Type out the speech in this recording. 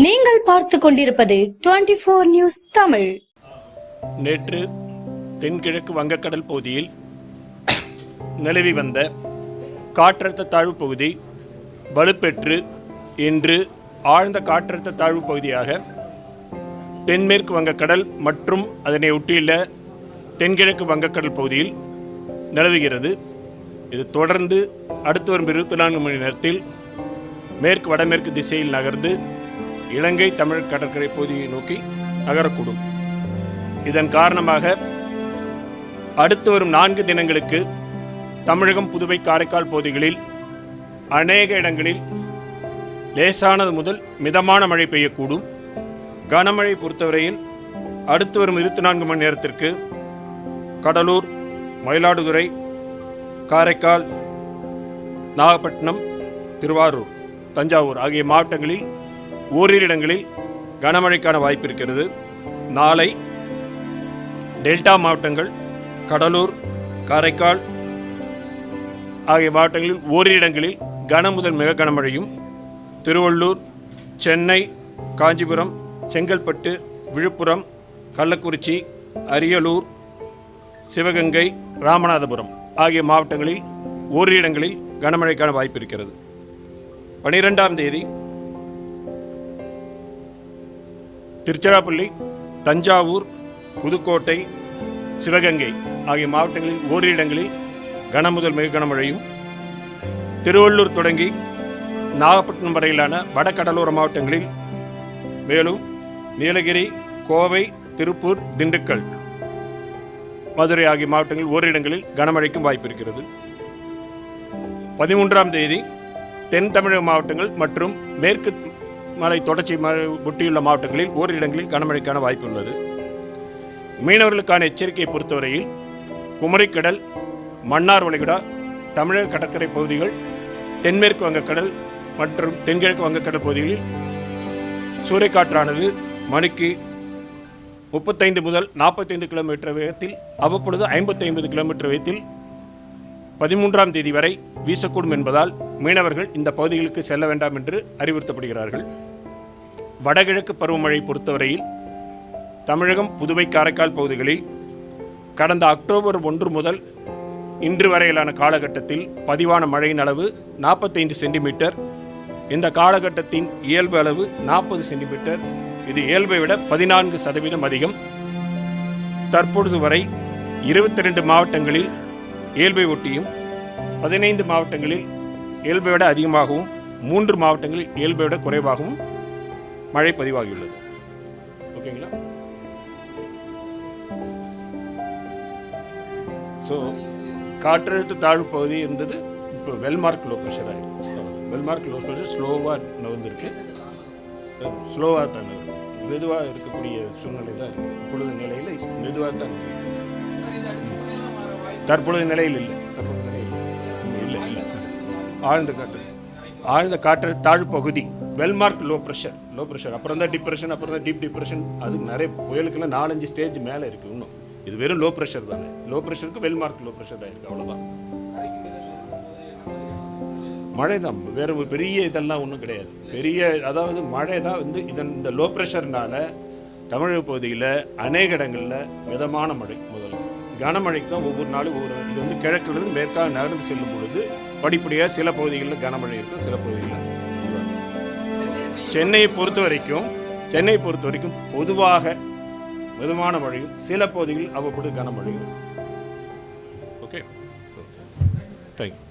நீங்கள் பார்த்து கொண்டிருப்பது 24 நியூஸ் தமிழ். நேற்று தென்கிழக்கு வங்கக்கடல் பகுதியில் நிலவி வந்த காற்றழுத்த தாழ்வு பகுதி வலுப்பெற்று இன்று ஆழ்ந்த காற்றழுத்த தாழ்வு பகுதியாக தென்மேற்கு வங்கக்கடல் மற்றும் அதனை ஒட்டியுள்ள தென்கிழக்கு வங்கக்கடல் பகுதியில் நிலவுகிறது. இது தொடர்ந்து அடுத்து வரும் 24 மணி நேரத்தில் மேற்கு வடமேற்கு திசையில் நகர்ந்து இலங்கை தமிழ் கடற்கரை பகுதியை நோக்கி நகரக்கூடும். இதன் காரணமாக அடுத்து வரும் 4 தினங்களுக்கு தமிழகம், புதுவை, காரைக்கால் பகுதிகளில் அநேக இடங்களில் லேசானது முதல் மிதமான மழை பெய்யக்கூடும். கனமழை பொறுத்தவரையில் அடுத்து வரும் 24 மணி நேரத்திற்கு கடலூர், மயிலாடுதுறை, காரைக்கால், நாகப்பட்டினம், திருவாரூர், தஞ்சாவூர் ஆகிய மாவட்டங்களில் ஓரிரு இடங்களில் கனமழைக்கான வாய்ப்பு இருக்கிறது. நாளை டெல்டா மாவட்டங்கள், கடலூர், காரைக்கால் ஆகிய மாவட்டங்களில் ஓரிரு இடங்களில் கன முதல் மிக கனமழையும், திருவள்ளூர், சென்னை, காஞ்சிபுரம், செங்கல்பட்டு, விழுப்புரம், கள்ளக்குறிச்சி, அரியலூர், சிவகங்கை, ராமநாதபுரம் ஆகிய மாவட்டங்களில் ஓரிரு இடங்களில் கனமழைக்கான வாய்ப்பு இருக்கிறது. 12ஆம் தேதி திருச்சிராப்பள்ளி, தஞ்சாவூர், புதுக்கோட்டை, சிவகங்கை ஆகிய மாவட்டங்களில் ஓரிரு இடங்களில் கன முதல் மிக கனமழையும், திருவள்ளூர் தொடங்கி நாகப்பட்டினம் வரையிலான வடகடலோர மாவட்டங்களில், மேலும் நீலகிரி, கோவை, திருப்பூர், திண்டுக்கல், மதுரை ஆகிய மாவட்டங்களில் ஓரிரு இடங்களில் கனமழைக்கும் வாய்ப்பு இருக்கிறது. 13ஆம் தேதி தென் தமிழக மாவட்டங்கள் மற்றும் மேற்கு மலை தொடர்ச்சி ஒட்டியுள்ள மாவட்டங்களில் ஓரிரு இடங்களில் கனமழைக்கான வாய்ப்பு உள்ளது. மீனவர்களுக்கான எச்சரிக்கையை பொறுத்தவரையில் குமரிக்கடல், மன்னார் வளைகுடா, தமிழக கடற்கரை பகுதிகள், தென்மேற்கு வங்கக்கடல் மற்றும் தென்கிழக்கு வங்கக்கடல் பகுதிகளில் சூறைக்காற்றானது மணிக்கு 35 முதல் 45 கிலோமீட்டர் வேகத்தில், அவ்வப்பொழுது 50-50 கிலோமீட்டர் வேகத்தில் 13ஆம் தேதி வரை வீசக்கூடும் என்பதால் மீனவர்கள் இந்த பகுதிகளுக்கு செல்ல வேண்டாம் என்று அறிவுறுத்தப்படுகிறார்கள். வடகிழக்கு பருவமழை பொறுத்தவரையில் தமிழகம், புதுவை, காரைக்கால் பகுதிகளில் கடந்த அக்டோபர் 1 முதல் இன்று வரையிலான காலகட்டத்தில் பதிவான மழையின் அளவு 45 சென்டிமீட்டர். இந்த காலகட்டத்தின் இயல்பு அளவு 40 சென்டிமீட்டர். இது இயல்பை விட 14% அதிகம். தற்பொழுது வரை 22 மாவட்டங்களில் இயல்பை ஒட்டியும், 15 மாவட்டங்களில் இயல்பை விட அதிகமாகவும், 3 மாவட்டங்களில் இயல்பை விட குறைவாகவும் மழை பதிவாகியுள்ளது. ஓகேங்களா? ஸோ காற்றழுத்த தாழ்வு பகுதி இருந்தது, இப்போ வெல்மார்க் லோ ப்ரெஷர் ஆகிடுது. வெல்மார்க் லோ ப்ரெஷர் ஸ்லோவாக நகர்ந்துருக்கு. ஸ்லோவாக தான் மெதுவாக இருக்கக்கூடிய சூழ்நிலை தான் இருக்குது. இப்பொழுது நிலையில் மெதுவாக தான் தற்பொழுது நிலையில் இல்லை. இல்லை ஆழ்ந்த காற்று தாழ்வு பகுதி வெல்மார்க் லோ ப்ரெஷர் அப்புறம் தான் டிப்ரெஷன், அப்புறம் தான் டீப் டிப்ரெஷன். அது நிறைய புயலுக்கெல்லாம் 4-5 ஸ்டேஜ் மேலே இருக்குது. இன்னும் இது வெறும் லோ ப்ரெஷர் தானே. லோ ப்ரெஷருக்கு வெல்மார்க் லோ ப்ரெஷர் தான் இருக்குது. அவ்வளோதான். மழை தான், வேறு பெரிய இதெல்லாம் ஒன்றும் கிடையாது. அதாவது மழை தான் இந்த லோ ப்ரெஷர்னால தமிழக பகுதியில் அநேக இடங்களில் மிதமான மழை, முதல்ல கனமழைக்கு தான் ஒவ்வொரு நாளும் இது கிழக்கிலிருந்து மேற்காக நகர்ந்து செல்லும் பொழுது படிப்படியாக சில பகுதிகளில் கனமழை இருக்கும், சில பகுதிகளில். சென்னையை பொறுத்த வரைக்கும் பொதுவாக மிதமான மழையும், சில பகுதிகளில் அவ்வப்பொழுது கனமழையும். Okay, thank you.